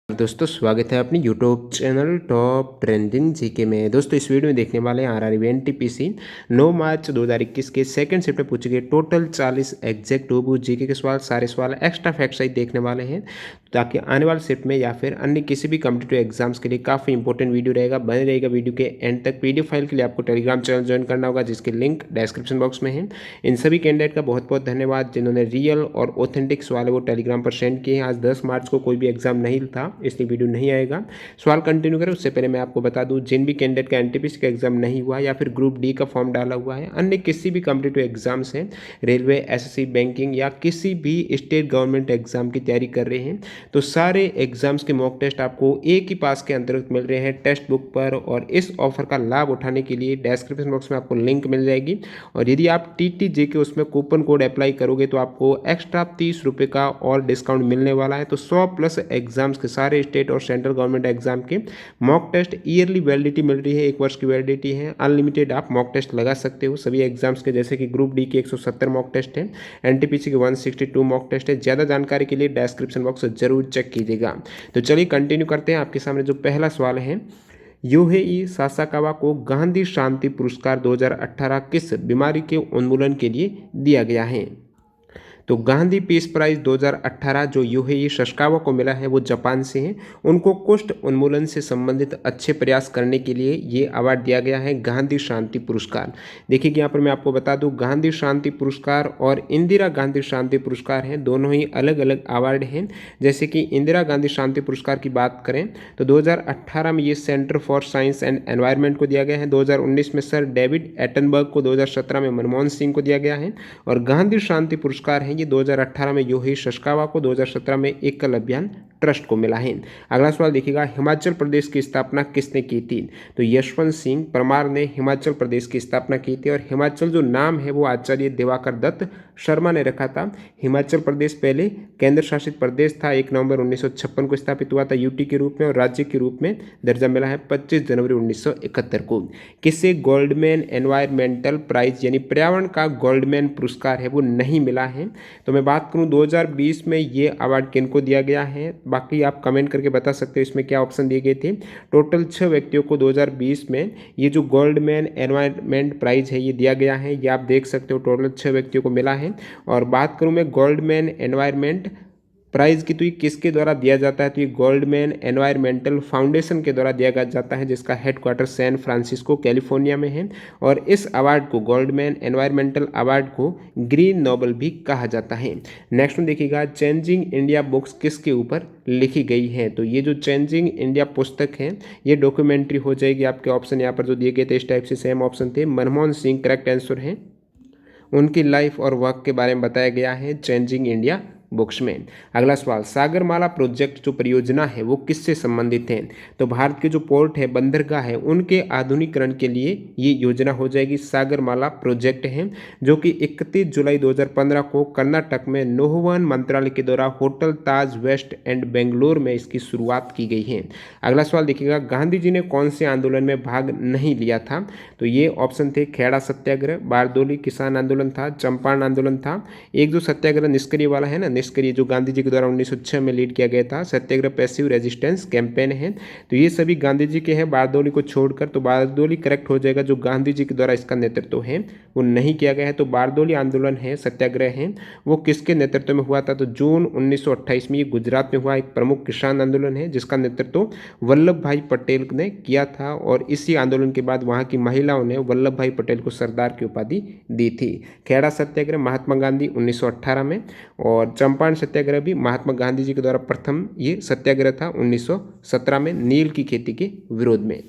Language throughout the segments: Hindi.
दोस्तों स्वागत है अपनी YouTube channel top trending GK में। दोस्तों इस वीडियो में देखने वाले हैं आरआरबी एनटीपीसी 9 मार्च 2021 के सेकंड शिफ्ट में पूछे गए टोटल 40 एग्जैक्ट टू जीके के सवाल, सारे सवाल एक्स्ट्रा फैक्ट सहित देखने वाले हैं ताकि आने वाले शिफ्ट में या फिर अन्य किसी भी कॉम्पिटिटिव एग्जाम्स के लिए काफ़ी इंपॉर्टेंट वीडियो रहेगा। बने रहेगा वीडियो के एंड तक। पीडीएफ फाइल के लिए आपको टेलीग्राम चैनल ज्वाइन करना होगा जिसकी लिंक डिस्क्रिप्शन बॉक्स में है। इन सभी कैंडिडेट का बहुत बहुत धन्यवाद जिन्होंने रियल और ऑथेंटिक सवाल है वो टेलीग्राम पर सेंड किए हैं। आज 10 मार्च को कोई भी एग्जाम नहीं था इसलिए वीडियो नहीं आएगा। सवाल कंटिन्यू करें उससे पहले मैं आपको बता दूं जिन भी कैंडिडेट का एनटीपीसी का एग्जाम नहीं हुआ या फिर ग्रुप डी का फॉर्म डाला हुआ है, अन्य किसी भी कॉम्पिटिटिव एग्जाम्स हैं, रेलवे, एसएससी, बैंकिंग या किसी भी स्टेट गवर्नमेंट एग्जाम की तैयारी कर रहे हैं तो सारे एग्जाम्स के मॉक टेस्ट आपको एक ही पास के अंतर्गत मिल रहे हैं टेक्स्ट बुक पर। और इस ऑफर का लाभ उठाने के लिए डिस्क्रिप्शन बॉक्स में आपको लिंक मिल जाएगी और यदि आप टीटीजे के उसमें कूपन कोड अप्लाई करोगे तो आपको एक्स्ट्रा 30 रुपये का और डिस्काउंट मिलने वाला है। तो 100+ एग्जाम्स के सारे स्टेट और सेंट्रल गवर्नमेंट एग्जाम के मॉक टेस्ट ईयरली वैलिडिटी मिल रही है, 1 वर्ष की वैलिडिटी है। अनलिमिटेड आप मॉक टेस्ट लगा सकते हो सभी एग्जाम्स के, जैसे कि ग्रुप डी के 170 मॉक टेस्ट है, एनटीपीसी के 162 मॉक टेस्ट है। ज़्यादा जानकारी के लिए डिस्क्रिप्शन बॉक्स जरूर चेक कीजिएगा। तो चलिए कंटिन्यू करते हैं। आपके सामने जो पहला सवाल है, यूएई सासाकावा को गांधी शांति पुरस्कार 2018 किस बीमारी के उन्मूलन के लिए दिया गया है? तो गांधी पीस प्राइज 2018 जो यूएई सासाकावा को मिला है वो जापान से है। उनको कुष्ठ उन्मूलन से संबंधित अच्छे प्रयास करने के लिए ये अवार्ड दिया गया है, गांधी शांति पुरस्कार। देखिए कि यहाँ पर मैं आपको बता दूं गांधी शांति पुरस्कार और इंदिरा गांधी शांति पुरस्कार हैं, दोनों ही अलग अलग अवार्ड हैं। जैसे कि इंदिरा गांधी शांति पुरस्कार की बात करें तो 2018 में ये centre for science and environment को दिया गया है, 2019 में सर डेविड एटनबर्ग को, 2017 में मनमोहन सिंह को दिया गया है। और गांधी शांति पुरस्कार है ये 2018 में यूएई सासाकावा को, 2017 में एकल अभियान ट्रस्ट को मिला है। अगला सवाल देखिएगा, हिमाचल प्रदेश की स्थापना किसने की थी? तो यशवंत सिंह परमार ने हिमाचल प्रदेश की स्थापना की थी। और हिमाचल जो नाम है वो आचार्य दिवाकर दत्त शर्मा ने रखा था। हिमाचल प्रदेश पहले केंद्र शासित प्रदेश था, 1 नवंबर 1956 को स्थापित हुआ था यूटी के रूप में और राज्य के रूप में दर्जा मिला है 25 जनवरी 1971 को। किसे गोल्डमैन एनवायरमेंटल प्राइज यानी पर्यावरण का गोल्डमैन पुरस्कार है वो नहीं मिला है? तो मैं बात करूं 2020 में ये अवार्ड किनको दिया गया है, बाकी आप कमेंट करके बता सकते हो इसमें क्या ऑप्शन दिए गए थे। टोटल 6 व्यक्तियों को 2020 में ये जो गोल्डमैन एनवायरमेंट प्राइज है ये दिया गया है, ये आप देख सकते हो टोटल 6 व्यक्तियों को मिला है। और बात करूं मैं गोल्डमैन एनवायरमेंट प्राइज की तो ये किसके द्वारा दिया जाता है? तो ये गोल्डमैन एनवायरमेंटल फाउंडेशन के द्वारा दिया जाता है जिसका हेडक्वार्टर सैन फ्रांसिस्को कैलिफोर्निया में है। और इस अवार्ड को, गोल्डमैन एनवायरमेंटल अवार्ड को ग्रीन नोबल भी कहा जाता है। नेक्स्ट में देखिएगा, चेंजिंग इंडिया बुक्स किसके ऊपर लिखी गई है? तो ये जो चेंजिंग इंडिया पुस्तक है ये डॉक्यूमेंट्री हो जाएगी। आपके ऑप्शन यहाँ पर जो दिए गए थे इस टाइप से सेम ऑप्शन थे। मनमोहन सिंह करेक्ट आंसर है, उनकी लाइफ और वर्क के बारे में बताया गया है चेंजिंग इंडिया बुक्स में। अगला सवाल, सागरमाला प्रोजेक्ट जो परियोजना है वो किससे संबंधित है? तो भारत के जो पोर्ट है, बंदरगाह है, उनके आधुनिकीकरण के लिए ये योजना हो जाएगी। सागरमाला प्रोजेक्ट है जो कि 31 जुलाई 2015 को कर्नाटक में नौवहन मंत्रालय के द्वारा hotel Taj West End Bangalore में इसकी शुरुआत की गई है। अगला सवाल देखिएगा, गांधी जी ने कौन से आंदोलन में भाग नहीं लिया था? तो ये ऑप्शन थे खेड़ा सत्याग्रह, बारदोली किसान आंदोलन था, चंपारण आंदोलन था, एक जो सत्याग्रह निष्क्रिय वाला है ना, निष्क्रिय जो गांधी जी के द्वारा 1906 में लीड किया गया था, सत्याग्रह पैसिव रेजिस्टेंस कैंपेन है। तो ये सभी गांधी जी के हैं बारदोली को छोड़कर। तो बारदोली करेक्ट हो जाएगा, जो गांधी जी के द्वारा इसका नेतृत्व है वो नहीं किया गया है। तो बारदोली आंदोलन है, सत्याग्रह है, वो किसके नेतृत्व में हुआ था? तो जून 1928 में ये गुजरात में हुआ एक प्रमुख किसान आंदोलन है जिसका नेतृत्व वल्लभ भाई पटेल ने किया था। और इसी आंदोलन के बाद वहाँ की महिलाओं ने वल्लभ भाई पटेल को सरदार की उपाधि दी थी। खेड़ा सत्याग्रह महात्मा गांधी 1918 में, और चंपारण सत्याग्रह भी महात्मा गांधी जी के द्वारा प्रथम ये सत्याग्रह था 1917 में नील की खेती के विरोध में।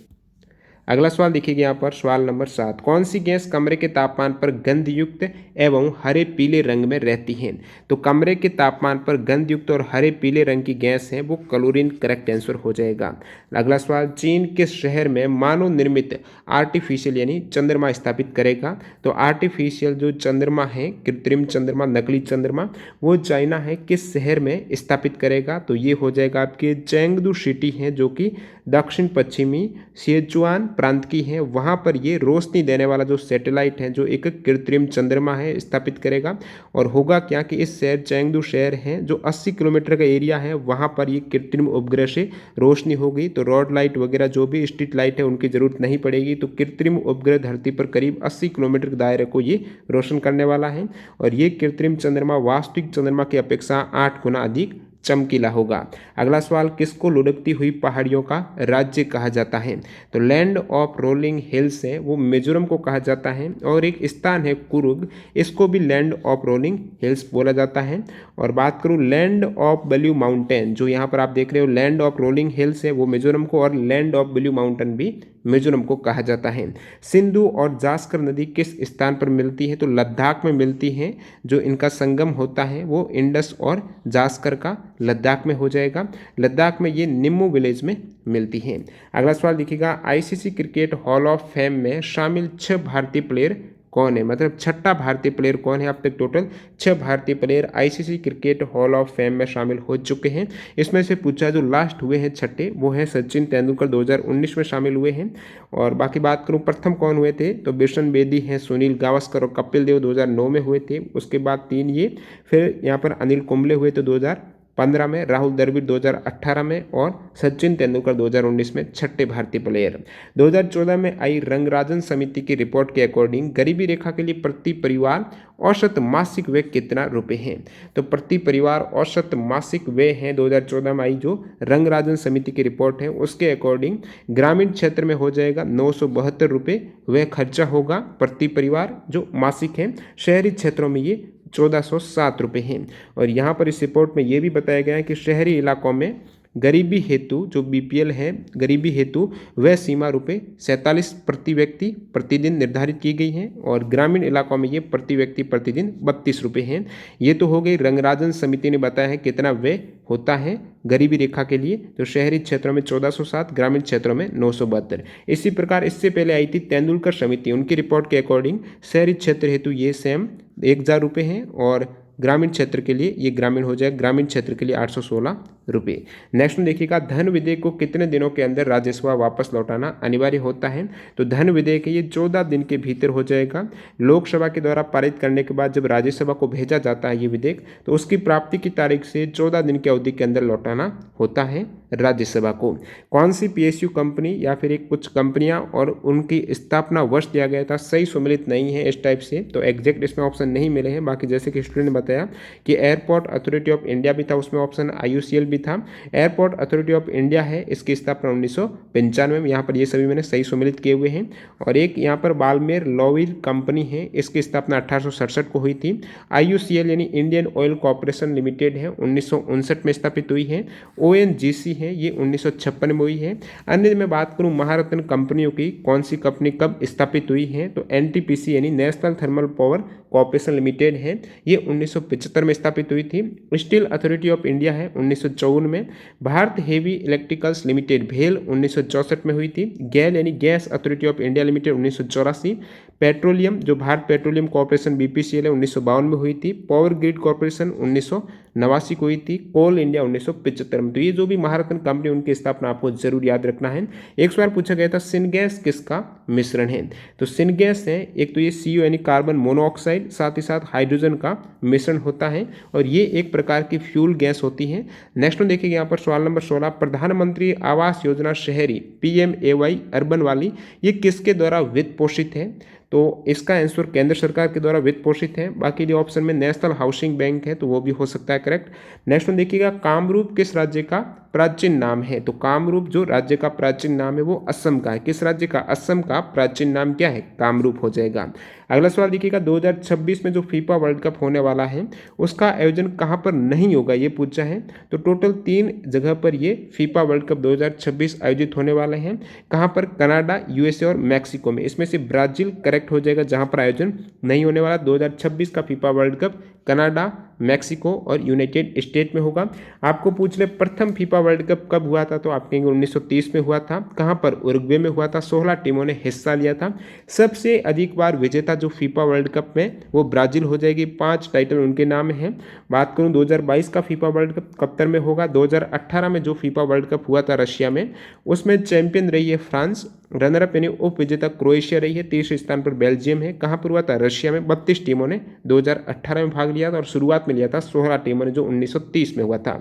अगला सवाल देखिएगा यहाँ पर सवाल नंबर 7, कौन सी गैस कमरे के तापमान पर गंधयुक्त एवं हरे पीले रंग में रहती है? तो कमरे के तापमान पर गंधयुक्त और हरे पीले रंग की गैस है वो क्लोरीन करेक्ट आंसर हो जाएगा। अगला सवाल, चीन किस शहर में मानव निर्मित आर्टिफिशियल यानी चंद्रमा स्थापित करेगा? तो आर्टिफिशियल जो चंद्रमा है, कृत्रिम चंद्रमा, नकली चंद्रमा, वो चाइना है, किस शहर में स्थापित करेगा? तो ये हो जाएगा आपके चेंगदू सिटी है जो कि दक्षिण पश्चिमी सिचुआन प्रांत की है वहाँ पर ये रोशनी देने वाला जो सैटेलाइट है, जो एक कृत्रिम चंद्रमा है, स्थापित करेगा। और होगा क्या कि इस शहर चेंगडू शहर है जो 80 किलोमीटर का एरिया है, वहाँ पर ये कृत्रिम उपग्रह से रोशनी होगी। तो रोड लाइट वगैरह जो भी स्ट्रीट लाइट है उनकी जरूरत नहीं पड़ेगी। तो कृत्रिम उपग्रह धरती पर करीब 80 किलोमीटर के दायरे को ये रोशन करने वाला है। और ये कृत्रिम चंद्रमा वास्तविक चंद्रमा की अपेक्षा 8 गुना अधिक चमकीला होगा। अगला सवाल, किसको लुढ़कती हुई पहाड़ियों का राज्य कहा जाता है? तो लैंड ऑफ रोलिंग हिल्स है वो मिजोरम को कहा जाता है। और एक स्थान है कुरुग, इसको भी लैंड ऑफ रोलिंग हिल्स बोला जाता है। और बात करूं लैंड ऑफ ब्लू माउंटेन, जो यहाँ पर आप देख रहे हो लैंड ऑफ रोलिंग हिल्स है वो मिजोरम को, और लैंड ऑफ ब्लू माउंटेन भी मिजोरम को कहा जाता है। सिंधु और जास्कर नदी किस स्थान पर मिलती है? तो लद्दाख में मिलती है। जो इनका संगम होता है वो इंडस और जास्कर का लद्दाख में हो जाएगा। लद्दाख में ये निम्मू विलेज में मिलती है। अगला सवाल देखिएगा, ICC cricket hall of fame में शामिल 6 भारतीय प्लेयर कौन है? मतलब छठा भारतीय प्लेयर कौन है? अब तक टोटल 6 भारतीय player ICC cricket hall of fame में शामिल हो चुके हैं। इसमें से पूछा जो लास्ट हुए हैं छठे, वो है सचिन तेंदुलकर 2019 में शामिल हुए हैं। और बाकी बात करूं प्रथम कौन हुए थे, तो बिशन बेदी हैं, सुनील गावस्कर और कपिल देव 2009 में हुए थे। उसके बाद 3 ये, फिर यहाँ पर अनिल कुंबले हुए थे 2015 में, राहुल द्रविड़ 2018 में और सचिन तेंदुलकर 2019 में छठे भारतीय प्लेयर। 2014 में आई रंगराजन समिति की रिपोर्ट के अकॉर्डिंग गरीबी रेखा के लिए प्रति परिवार औसत मासिक व्यय कितना रुपए हैं? तो प्रति परिवार औसत मासिक व्यय है 2014 में आई जो रंगराजन समिति की रिपोर्ट है उसके अकॉर्डिंग ग्रामीण क्षेत्र में हो जाएगा 972 रुपये व्यय खर्चा होगा प्रति परिवार जो मासिक है। शहरी क्षेत्रों में ये 1407 रुपये हैं। और यहाँ पर इस रिपोर्ट में ये भी बताया गया है कि शहरी इलाकों में गरीबी हेतु जो बीपीएल है, गरीबी हेतु वह सीमा रुपये 47 प्रति व्यक्ति प्रतिदिन निर्धारित की गई है। और ग्रामीण इलाकों में ये प्रति व्यक्ति प्रतिदिन 32 रुपये हैं। ये तो हो गई रंगराजन समिति ने बताया है कितना व्यय होता है गरीबी रेखा के लिए। तो शहरी क्षेत्रों में 1407, ग्रामीण क्षेत्रों में 972। इसी प्रकार इससे पहले आई थी तेंदुलकर समिति, उनकी रिपोर्ट के अकॉर्डिंग शहरी क्षेत्र हेतु ये सेम 1000 रुपये हैं और ग्रामीण क्षेत्र के लिए ये ग्रामीण हो जाएगा, ग्रामीण क्षेत्र के लिए 816 रुपये। नेक्स्ट में देखिएगा, धन विधेयक को कितने दिनों के अंदर राज्यसभा वापस लौटाना अनिवार्य होता है? तो धन विधेयक ये 14 दिन के भीतर हो जाएगा। लोकसभा के द्वारा पारित करने के बाद जब राज्यसभा को भेजा जाता है ये विधेयक, तो उसकी प्राप्ति की तारीख से 14 दिन की अवधि के अंदर लौटाना होता है राज्यसभा को। कौन सी पीएसयू कंपनी या फिर एक कुछ कंपनियां और उनकी स्थापना वर्ष दिया गया था, सही सुमेलित नहीं है इस टाइप से, तो एग्जैक्ट इसमें ऑप्शन नहीं मिले हैं। बाकी जैसे कि स्टूडेंट ने बताया कि एयरपोर्ट अथॉरिटी ऑफ इंडिया भी था, उसमें ऑप्शन आईयूसीएल भी था। एयरपोर्ट अथॉरिटी ऑफ इंडिया है, इसकी स्थापना 1995 में, यहाँ पर ये सभी मैंने सही सुमेलित किए हुए हैं। और एक यहाँ पर बालमेर लॉविल कंपनी है, इसकी स्थापना 1867 को हुई थी। आईयूसीएल यानी इंडियन ऑयल कॉर्पोरेशन लिमिटेड है, 1959 में स्थापित हुई है। ओएनजीसी है, ये 1956 में हुई है। अन्य में बात करूं महारत्न कंपनियों की, कौन सी कंपनी कब स्थापित हुई है, तो एनटीपीसी यानी national thermal power corporation limited है, ये 1975 में स्थापित हुई थी। स्टील अथॉरिटी ऑफ इंडिया है 1954 में। भारत हेवी इलेक्ट्रिकल्स लिमिटेड भेल 1964 में हुई थी। गैल यानी gas authority of India limited 1984। Petroleum जो भारत पेट्रोलियम कॉर्पोरेशन बीपीसीएल है 1952 में हुई थी। पावर ग्रिड कॉर्पोरेशन 1989 को हुई थी। कोल इंडिया 1975 में। तो ये जो भी महारत्न कंपनी उनकी स्थापना आपको जरूर याद रखना है। एक बार पूछा गया था सिनगैस किसका मिश्रण है, तो सिनगैस है एक तो ये CO यानी कार्बन मोनोऑक्साइड, साथ ही साथ हाइड्रोजन का मिश्रण होता है और ये एक प्रकार की फ्यूल गैस होती है। नेक्स्ट में देखिए यहाँ पर सवाल नंबर 16, प्रधानमंत्री आवास योजना शहरी PMAY अर्बन वाली ये किसके द्वारा वित्त पोषित है, तो इसका आंसर केंद्र सरकार के द्वारा वित्त पोषित है। बाकी जो ऑप्शन में नेशनल हाउसिंग बैंक है तो वो भी हो सकता है करेक्ट। नेक्स्ट में देखिएगा कामरूप किस राज्य का प्राचीन नाम है, तो कामरूप जो राज्य का प्राचीन नाम है वो असम का है। किस राज्य का? असम का प्राचीन नाम क्या है? कामरूप हो जाएगा। अगला सवाल देखिएगा 2026 में जो फीफा वर्ल्ड कप होने वाला है उसका आयोजन कहाँ पर नहीं होगा ये पूछा है। तो टोटल 3 जगह पर ये फीफा वर्ल्ड कप 2026 आयोजित होने वाले हैं। कहाँ पर? कनाडा, USA और मैक्सिको में। इसमें से ब्राजील करेक्ट हो जाएगा जहाँ पर आयोजन नहीं होने वाला। 2026 का FIFA world cup Canada, Mexico और यूनाइटेड स्टेट में होगा। आपको पूछ ले प्रथम फीफा वर्ल्ड कप कब हुआ था, तो आप कहेंगे 1930 में हुआ था। कहाँ पर? उरुग्वे में हुआ था। 16 टीमों ने हिस्सा लिया था। सबसे अधिक बार विजेता जो फीफा वर्ल्ड कप में, वो ब्राजील हो जाएगी। 5 टाइटल उनके नाम हैं। बात करूं 2022 का फीफा वर्ल्ड कप कतर में होगा। 2018 में जो फीफा वर्ल्ड कप हुआ था रशिया में, उसमें चैंपियन रही है फ्रांस। रनरअप यानी उप विजेता क्रोएशिया रही है। तीसरे स्थान पर बेल्जियम है। कहाँ पर हुआ था? रशिया में। 32 टीमों ने 2018 में भाग लिया था और शुरुआत में लिया था 16 टीमों ने, जो 1930 में हुआ था।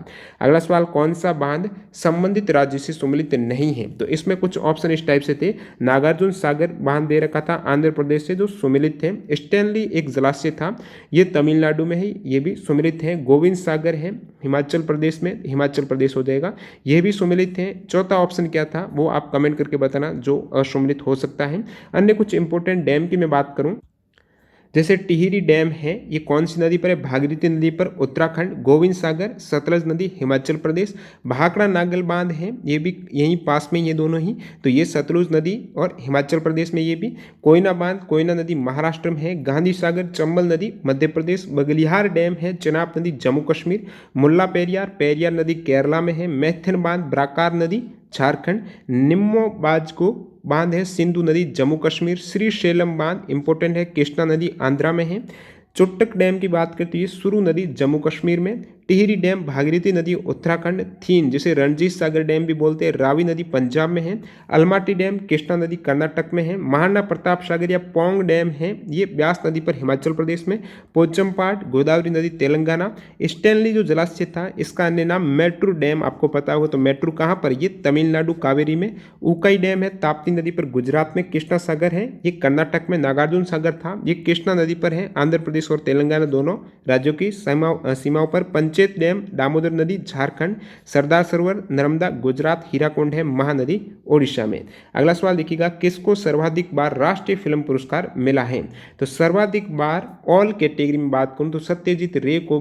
अगला सवाल, कौन सा बांध संबंधित राज्य से सम्मिलित नहीं है? तो इसमें कुछ ऑप्शन इस टाइप से थे। नागार्जुन सागर बांध दे रखा था आंध्र प्रदेश से, जो सम्मिलित थे। स्टैनली एक जलाशय था, ये तमिलनाडु में है, ये भी सम्मिलित है। गोविंद सागर है हिमाचल प्रदेश में, हिमाचल प्रदेश हो जाएगा, ये भी सम्मिलित है। चौथा ऑप्शन क्या था वो आप कमेंट करके बताना जो असम्मिलित हो सकता है। अन्य कुछ इंपॉर्टेंट डैम की मैं बात करूं, जैसे टिहरी डैम है, ये कौन सी नदी पर है? भागीरथी नदी पर, उत्तराखंड। गोविंद सागर सतलज नदी, हिमाचल प्रदेश। भाखड़ा नागल बांध है, ये भी यहीं पास में, ये दोनों ही, तो ये सतलुज नदी और हिमाचल प्रदेश में ये भी। कोयना बांध, कोयना नदी महाराष्ट्र में है। गांधी सागर चंबल नदी मध्य प्रदेश। बगलिहार डैम है, चेनाब नदी जम्मू कश्मीर। मुल्ला पेरियार, पेरियार नदी केरला में है। मैथन बांध, ब्राकार नदी झारखंड। निम्मोबाजको बांध है, सिंधु नदी जम्मू कश्मीर। श्री शैलम बांध इंपॉर्टेंट है, कृष्णा नदी आंध्रा में है। चुट्टक डैम की बात करते हैं, सुरु नदी जम्मू कश्मीर में। टिहरी डैम भागीरथी नदी उत्तराखंड। थीन जिसे रणजीत सागर डैम भी बोलते हैं, रावी नदी पंजाब में है। अलमाटी डैम कृष्णा नदी कर्नाटक में है। महाराणा प्रताप सागर या पोंग डैम है, ये ब्यास नदी पर हिमाचल प्रदेश में। पोचमपाट गोदावरी नदी तेलंगाना। स्टैनली जो जलाशय था, इसका अन्य नाम मेट्रू डैम, आपको पता होगा, तो मेट्रू कहाँ पर? ये तमिलनाडु कावेरी में। उकाई डैम है ताप्ती नदी पर गुजरात में। कृष्णा सागर है, ये कर्नाटक में। नागार्जुन सागर था, ये कृष्णा नदी पर है, आंध्र प्रदेश और तेलंगाना दोनों राज्यों की सीमाओं पर। पंचेत डैम दामोदर नदी झारखंड। सरदार सरोवर नर्मदा गुजरात। हीराकुंड है महानदी ओडिशा में। अगला सवाल देखिएगा, किसको सर्वाधिक बार राष्ट्रीय फिल्म पुरस्कार मिला है? तो सर्वाधिक बार ऑल कैटेगरी में बात करूं तो सत्यजीत रे को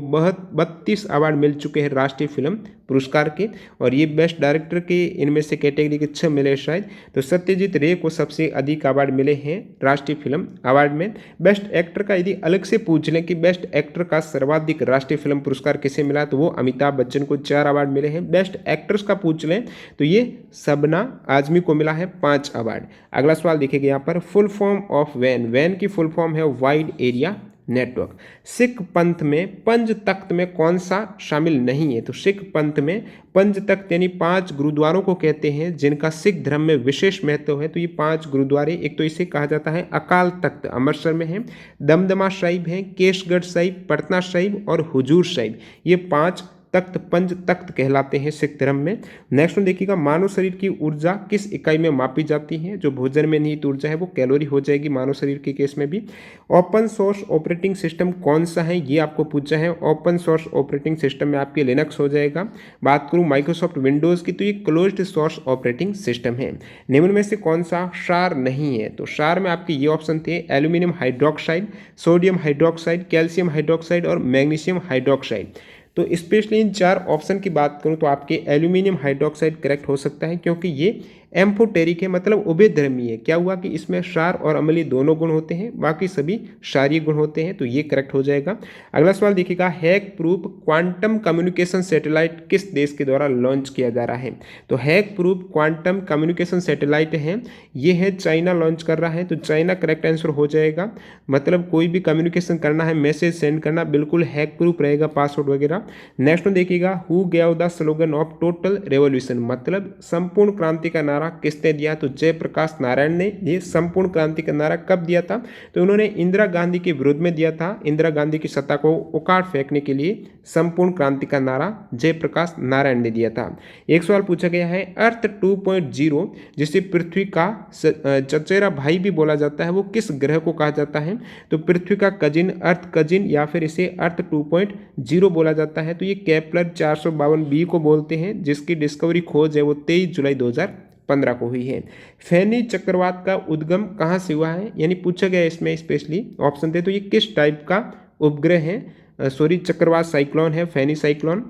32 अवार्ड मिल चुके हैं राष्ट्रीय फिल्म पुरस्कार के, और ये बेस्ट डायरेक्टर के इनमें से कैटेगरी के 6 मिले शायद। तो सत्यजीत रे को सबसे अधिक अवार्ड मिले हैं राष्ट्रीय फिल्म अवार्ड में। बेस्ट एक्टर का यदि अलग से पूछ लें कि बेस्ट एक्टर का सर्वाधिक राष्ट्रीय फिल्म पुरस्कार किसे मिला, तो वो अमिताभ बच्चन को 4 अवार्ड मिले हैं। बेस्ट एक्ट्रेस का पूछ लें तो ये शबना आजमी को मिला है 5 अवार्ड। अगला सवाल देखिएगा यहाँ पर, फुल फॉर्म ऑफ वैन। वैन की फुल फॉर्म है वाइड एरिया नेटवर्क। सिख पंथ में पंज तख्त में कौन सा शामिल नहीं है? तो सिख पंथ में पंज तख्त यानी 5 गुरुद्वारों को कहते हैं जिनका सिख धर्म में विशेष महत्व है। तो ये 5 गुरुद्वारे, एक तो इसे कहा जाता है अकाल तख्त अमृतसर में है, दमदमा साहिब है, केशगढ़ साहिब, पटना साहिब और हुजूर साहिब, ये 5 तख्त पंच तख्त कहलाते हैं सिख धर्म में। नेक्स्ट में देखिएगा, मानव शरीर की ऊर्जा किस इकाई में मापी जाती है? जो भोजन में निहित ऊर्जा है वो कैलोरी हो जाएगी मानव शरीर के केस में भी। ओपन सोर्स ऑपरेटिंग सिस्टम कौन सा है, ये आपको पूछा है। ओपन सोर्स ऑपरेटिंग सिस्टम में आपके लिनक्स हो जाएगा। बात करूं माइक्रोसॉफ्ट विंडोज की, तो ये क्लोज्ड सोर्स ऑपरेटिंग सिस्टम है। निम्न में से कौन सा क्षार नहीं है? तो क्षार में आपके ये ऑप्शन थे, aluminium hydroxide, sodium hydroxide, calcium hydroxide और मैग्नीशियम हाइड्रोक्साइड। तो स्पेशली इन 4 ऑप्शन की बात करूं तो आपके एल्यूमिनियम हाइड्रोक्साइड करेक्ट हो सकता है, क्योंकि ये एम्फोटेरिक है, मतलब उभयधर्मी है। क्या हुआ कि इसमें क्षार और अम्लीय दोनों गुण होते हैं, बाकी सभी क्षारीय गुण होते हैं, तो ये करेक्ट हो जाएगा। अगला सवाल देखिएगा, hack proof quantum communication satellite किस देश के द्वारा लॉन्च किया जा रहा है? तो hack proof quantum communication satellite है, ये है चाइना लॉन्च कर रहा है, तो चाइना करेक्ट आंसर हो जाएगा। मतलब कोई भी कम्युनिकेशन करना है, मैसेज सेंड करना, बिल्कुल हैक प्रूफ रहेगा, पासवर्ड वगैरह। नेक्स्ट में देखिएगा, who gave the slogan of total revolution, मतलब संपूर्ण क्रांति का नारा किसने दिया? तो जयप्रकाश नारायण ने। ये संपूर्ण क्रांति का नारा कब दिया था? तो उन्होंने इंदिरा गांधी के विरोध में दिया था। इंदिरा गांधी की सत्ता को उखाड़ फेंकने के लिए संपूर्ण क्रांति का नारा जयप्रकाश नारायण ने दिया था। एक सवाल पूछा गया है, अर्थ 2.0 जिसे पृथ्वी का चचेरा भाई भी बोला जाता है, वो किस ग्रह को कहा जाता है? तो पृथ्वी का कजिन, अर्थ कजिन, या फिर इसे अर्थ 2.0 बोला जाता है। तो ये केपलर 452b को बोलते हैं, जिसकी डिस्कवरी खोज है वो 23 जुलाई 2015 को हुई है। फैनी चक्रवात का उद्गम कहाँ से हुआ है, यानी पूछा गया इसमें स्पेशली ऑप्शन थे, तो ये किस टाइप का उपग्रह है? चक्रवात साइक्लोन है फैनी साइक्लोन।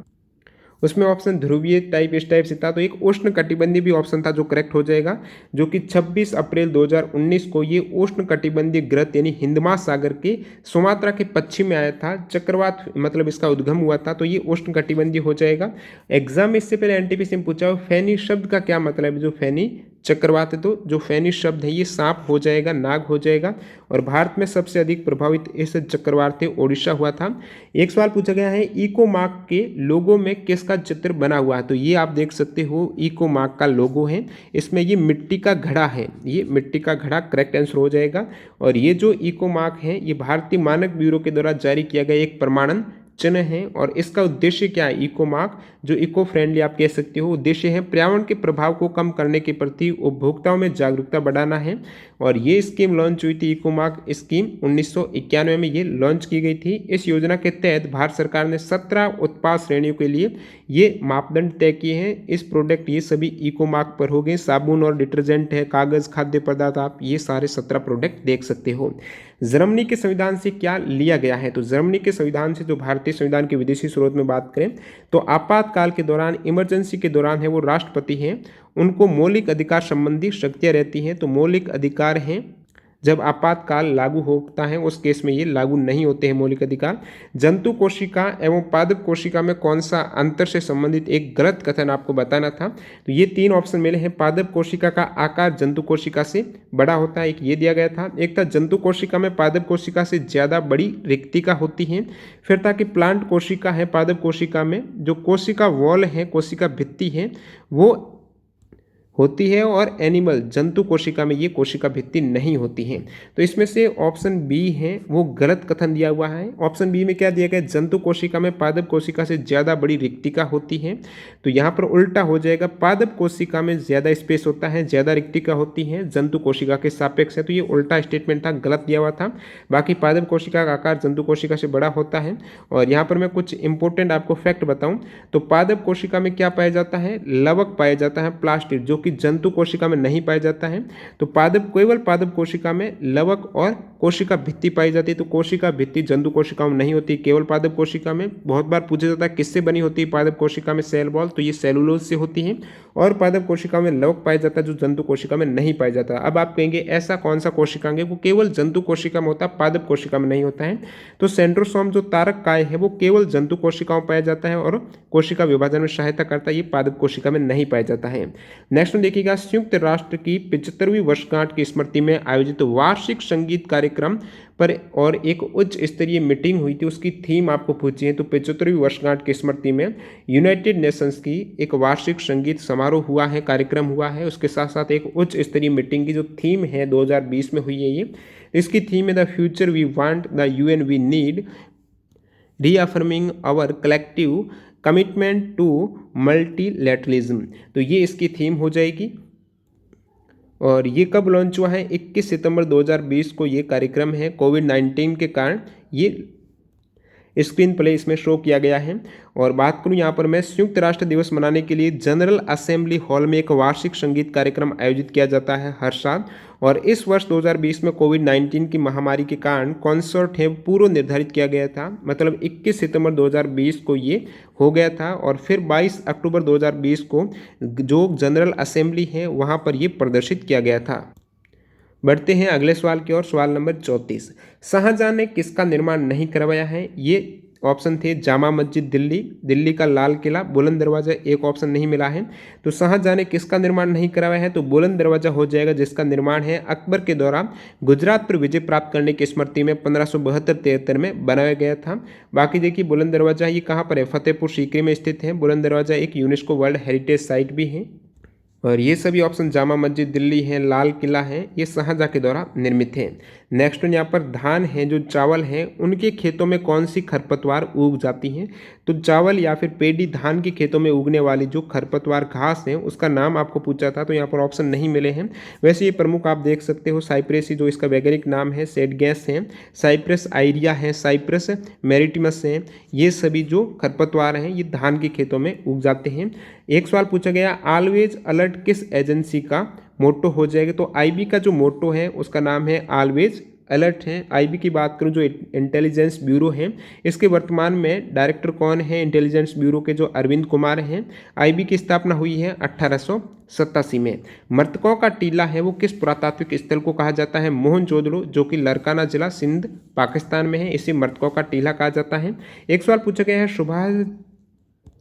उसमें ऑप्शन ध्रुवीय टाइप इस टाइप से था, तो एक उष्ण कटिबंधीय भी ऑप्शन था जो करेक्ट हो जाएगा, जो कि 26 अप्रैल 2019 को ये उष्ण कटिबंधीय गिरफ्त यानी हिंद महासागर के सुमात्रा के पश्चिम में आया था, चक्रवात मतलब इसका उद्गम हुआ था, तो ये उष्ण कटिबंधीय हो जाएगा। एग्जाम में इससे पहले एनटीपीसी में पूछा फैनी शब्द का क्या मतलब है, जो फैनी चक्रवात है, तो जो फैनी शब्द है ये सांप हो जाएगा, नाग हो जाएगा। और भारत में सबसे अधिक प्रभावित इस चक्रवात से ओडिशा हुआ था। एक सवाल पूछा गया है इको मार्क के लोगो में किसका चित्र बना हुआ है, तो ये आप देख सकते हो इको मार्क का लोगो है, इसमें ये मिट्टी का घड़ा है, ये मिट्टी का घड़ा करेक्ट आंसर हो जाएगा। और ये जो इको मार्क है ये भारतीय मानक ब्यूरो के द्वारा जारी किया गया एक प्रमाणन चिन्ह है। और इसका उद्देश्य क्या है, इको मार्क जो इको फ्रेंडली आप कह सकते हो, उद्देश्य है पर्यावरण के प्रभाव को कम करने के प्रति उपभोक्ताओं में जागरूकता बढ़ाना है। और ये स्कीम लॉन्च हुई थी, इको मार्क स्कीम 1991 में ये लॉन्च की गई थी। इस योजना के तहत भारत सरकार ने 17 उत्पाद श्रेणियों के लिए ये मापदंड तय किए हैं। इस प्रोडक्ट ये सभी इको मार्क पर हो गए, साबुन और डिटर्जेंट है, कागज, खाद्य पदार्थ, आप ये सारे 17 प्रोडक्ट देख सकते हो। जर्मनी के संविधान से क्या लिया गया है, तो जर्मनी के संविधान से, जो भारतीय संविधान के विदेशी स्रोत में बात करें तो आपातकाल के दौरान, इमरजेंसी के दौरान है वो राष्ट्रपति हैं, उनको मौलिक अधिकार संबंधी शक्तियां रहती हैं। तो मौलिक अधिकार हैं जब आपातकाल लागू होता है उस केस में ये लागू नहीं होते हैं मौलिक अधिकार। जंतु कोशिका एवं पादप कोशिका में कौन सा अंतर से संबंधित एक गलत कथन आपको बताना था, तो ये 3 ऑप्शन मिले हैं। पादप कोशिका का आकार जंतु कोशिका से बड़ा होता है, एक ये दिया गया था। एक था जंतु कोशिका में पादप कोशिका से ज़्यादा बड़ी रिक्तिका होती है। फिर था कि प्लांट कोशिका है, पादप कोशिका में जो कोशिका वॉल है, कोशिका भित्ति है वो होती है, और एनिमल जंतु कोशिका में ये कोशिका भित्ति नहीं होती है। तो इसमें से ऑप्शन बी है वो गलत कथन दिया हुआ है। ऑप्शन बी में क्या दिया गया, जंतु कोशिका में पादप कोशिका से ज़्यादा बड़ी रिक्तिका होती है, तो यहाँ पर उल्टा हो जाएगा, पादप कोशिका में ज़्यादा स्पेस होता है, ज़्यादा रिक्तिका होती है जंतु कोशिका के सापेक्ष है, तो ये उल्टा स्टेटमेंट था, गलत दिया हुआ था। बाकी पादप कोशिका का आकार जंतु कोशिका से बड़ा होता है। और यहाँ पर मैं कुछ इंपॉर्टेंट आपको फैक्ट बताऊँ तो पादप कोशिका में क्या पाया जाता है, लवक पाया जाता है, प्लास्टिड, जो जंतु कोशिका में नहीं पाया जाता है। तो केवल पादप कोशिका में लवक और कोशिका भित्ति पाई जाती है। तो कोशिका भित्ति जंतु कोशिकाओं में नहीं होती, केवल पादप कोशिका में। बहुत बार पूछा जाता है किससे बनी होती है पादप कोशिका में सेल वॉल, तो ये सेलुलोज से होती है। और पादप कोशिका में लवक पाया जाता है जो जंतु कोशिका में नहीं पाया जाता। अब आप कहेंगे ऐसा कौन सा कोशिकांग है वो केवल जंतु कोशिका में होता है, पादप कोशिका में नहीं होता है, तो सेंट्रोसोम जो तारक काय है वो केवल जंतु कोशिकाओं पाया जाता है और कोशिका विभाजन में सहायता करता है, ये पादप कोशिका में नहीं पाया जाता है। नेक्स्ट में देखिएगा, संयुक्त राष्ट्र की 75वीं वर्षगांठ की स्मृति में आयोजित वार्षिक संगीत कार्यक्रम पर और एक उच्च स्तरीय मीटिंग हुई थी, उसकी थीम आपको पूछी है। तो 75वीं वर्षगांठ की स्मृति में यूनाइटेड नेशंस की एक वार्षिक संगीत समारोह हुआ है, कार्यक्रम हुआ है, उसके साथ साथ एक उच्च स्तरीय मीटिंग की जो थीम है 2020 में हुई है ये। इसकी थीम है the future we want, the UN we need, reaffirming our collective commitment to multilateralism. तो ये इसकी थीम हो जाएगी। और ये कब लॉन्च हुआ है, 21 सितंबर 2020 को ये कार्यक्रम है। कोविड-19 के कारण ये स्क्रीन प्ले इसमें शो किया गया है। और बात करूं यहाँ पर मैं, संयुक्त राष्ट्र दिवस मनाने के लिए जनरल असेंबली हॉल में एक वार्षिक संगीत कार्यक्रम आयोजित किया जाता है हर साल। और इस वर्ष 2020 में कोविड-19 की महामारी के कारण कॉन्सर्ट है पूर्व निर्धारित किया गया था, मतलब 21 सितंबर 2020 को ये हो गया था। और फिर 22 अक्टूबर 2020 को जो जनरल असेंबली है वहाँ पर ये प्रदर्शित किया गया था। बढ़ते हैं अगले सवाल की ओर। सवाल नंबर 34, शाहजहां ने किसका निर्माण नहीं करवाया है, ये ऑप्शन थे जामा मस्जिद दिल्ली, दिल्ली का लाल किला, बुलंद दरवाजा, एक ऑप्शन नहीं मिला है। तो शाहजहां ने किसका निर्माण नहीं करवाया है, तो बुलंद दरवाजा हो जाएगा, जिसका निर्माण है अकबर के दौरान गुजरात पर विजय प्राप्त करने की स्मृति में 1572-73 में बनाया गया था। बाकी देखिए बुलंद दरवाजा ये कहाँ पर है, फतेहपुर सीकरी में स्थित है। बुलंद दरवाजा एक यूनेस्को वर्ल्ड हेरिटेज साइट भी है। और ये सभी ऑप्शन जामा मस्जिद दिल्ली है, लाल किला है, ये शाहजहां के द्वारा निर्मित है। नेक्स्ट यहाँ पर धान है, जो चावल है, उनके खेतों में कौन सी खरपतवार उग जाती हैं, तो चावल या फिर पेडी धान के खेतों में उगने वाली जो खरपतवार घास है उसका नाम आपको पूछा था, तो यहाँ पर ऑप्शन नहीं मिले हैं। वैसे ये प्रमुख आप देख सकते हो, साइप्रेस जो इसका वैज्ञानिक नाम है, सेडगैस है, साइप्रस आइरिया है, साइप्रस मैरिटिमस है, ये सभी जो खरपतवार हैं ये धान के खेतों में उग जाते हैं। एक सवाल पूछा गया, ऑलवेज अलर्ट किस एजेंसी का मोटो हो जाएगा, तो आईबी का जो मोटो है उसका नाम है ऑलवेज अलर्ट हैं। आईबी की बात करूं जो इंटेलिजेंस ब्यूरो है, इसके वर्तमान में डायरेक्टर कौन है इंटेलिजेंस ब्यूरो के, जो अरविंद कुमार हैं। आईबी की स्थापना हुई है 1887 में। मृतकों का टीला है वो किस पुरातात्विक स्थल को कहा जाता है? मोहनजोदड़ो, जो कि लरकाना जिला सिंध पाकिस्तान में है, इसी मृतकों का टीला कहा जाता है। एक सवाल पूछा गया है, सुभाष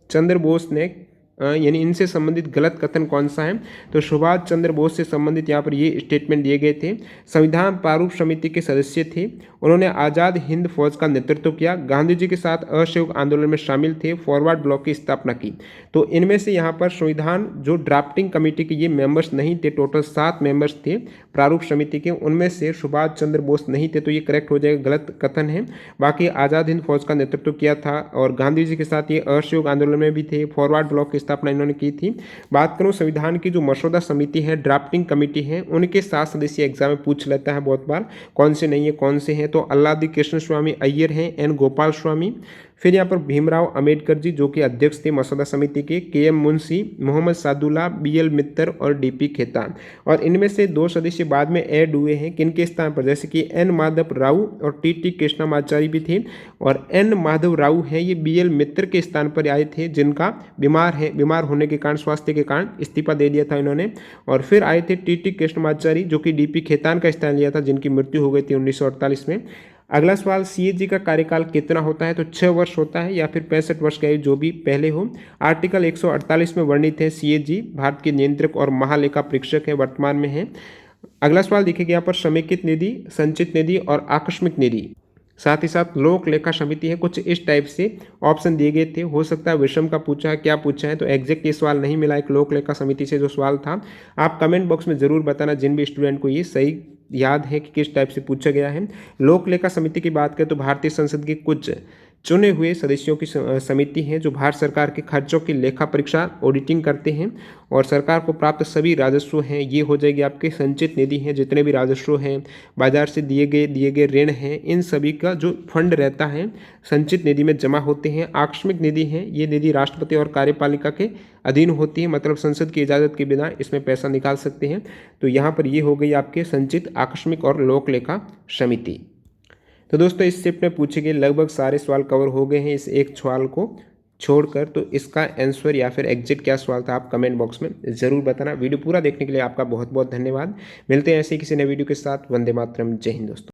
चंद्र बोस ने यानी इनसे संबंधित गलत कथन कौन सा है? तो सुभाष चंद्र बोस से संबंधित यहाँ पर ये स्टेटमेंट दिए गए थे। संविधान प्रारूप समिति के सदस्य थे, उन्होंने आज़ाद हिंद फौज का नेतृत्व किया, गांधी जी के साथ असहयोग आंदोलन में शामिल थे, फॉरवर्ड ब्लॉक की स्थापना की। तो इनमें से यहाँ पर संविधान जो ड्राफ्टिंग कमेटी के ये मेंबर्स नहीं थे, टोटल 7 मेंबर्स थे प्रारूप समिति के, उनमें से सुभाष चंद्र बोस नहीं थे, तो ये करेक्ट हो जाएगा, गलत कथन है। बाकी आज़ाद हिंद फौज का नेतृत्व किया था और गांधी जी के साथ ये असहयोग आंदोलन में भी थे, फॉरवर्ड ब्लॉक की स्थापना इन्होंने की थी। बात करूं संविधान की जो मसौदा समिति है, ड्राफ्टिंग कमेटी है, उनके 7 सदस्य एग्जाम में पूछ लेता है बहुत बार, कौन से नहीं है कौन से हैं? तो अल्लादी कृष्ण स्वामी अय्यर हैं, एन गोपाल स्वामी, फिर यहाँ पर भीमराव अंबेडकर जी जो कि अध्यक्ष थे मसौदा समिति के, K M Munshi, Mohammad Saadulla, B L Mitter और डी पी खेतान। और इनमें से 2 सदस्य बाद में ऐड हुए हैं किनके स्थान पर? जैसे कि एन माधव राव और टी टी कृष्णमाचारी भी थे, और एन माधव राव है ये बी एल मित्तर के स्थान पर आए थे, जिनका बीमार होने के कारण, स्वास्थ्य के कारण इस्तीफा दे दिया था इन्होंने। और फिर आए थे टी टी कृष्णमाचारी जो कि डी पी खेतान का स्थान लिया था, जिनकी मृत्यु हो गई थी 1948 में। अगला सवाल, सीएजी का कार्यकाल कितना होता है? तो 6 वर्ष होता है या फिर 65 वर्ष का, जो भी पहले हो। आर्टिकल 148 में वर्णित है सीएजी भारत के नियंत्रक और महालेखा परीक्षक है, वर्तमान में है। अगला सवाल देखिएगा यहाँ पर, समेकित निधि, संचित निधि और आकस्मिक निधि, साथ ही साथ लोक लेखा समिति है, कुछ इस टाइप से ऑप्शन दिए गए थे। हो सकता है विषम का पूछा है, क्या पूछा है, तो एग्जैक्ट ये सवाल नहीं मिला एक लोक लेखा समिति से जो सवाल था। आप कमेंट बॉक्स में जरूर बताना जिन भी स्टूडेंट को ये सही याद है कि किस टाइप से पूछा गया है। लोक लेखा समिति की बात करें तो भारतीय संसद के कुछ चुने हुए सदस्यों की समिति है जो भारत सरकार के खर्चों की लेखा परीक्षा ऑडिटिंग करते हैं और सरकार को प्राप्त सभी राजस्व हैं, ये हो जाएगी आपके संचित निधि हैं, जितने भी राजस्व हैं, बाजार से दिए गए ऋण हैं, इन सभी का जो फंड रहता है संचित निधि में जमा होते हैं। आकस्मिक निधि है, ये निधि राष्ट्रपति और कार्यपालिका के अधीन होती है, मतलब संसद की इजाज़त के बिना इसमें पैसा निकाल सकते हैं। तो यहाँ पर ये हो गई आपके संचित, आकस्मिक और लोक लेखा समिति। तो दोस्तों इस शिफ्ट में पूछे गए लगभग सारे सवाल कवर हो गए हैं इस एक सवाल को छोड़कर। तो इसका आंसर या फिर एग्जैक्ट क्या सवाल था आप कमेंट बॉक्स में ज़रूर बताना। वीडियो पूरा देखने के लिए आपका बहुत बहुत धन्यवाद। मिलते हैं ऐसे किसी नए वीडियो के साथ। वंदे मातरम। जय हिंद दोस्तों।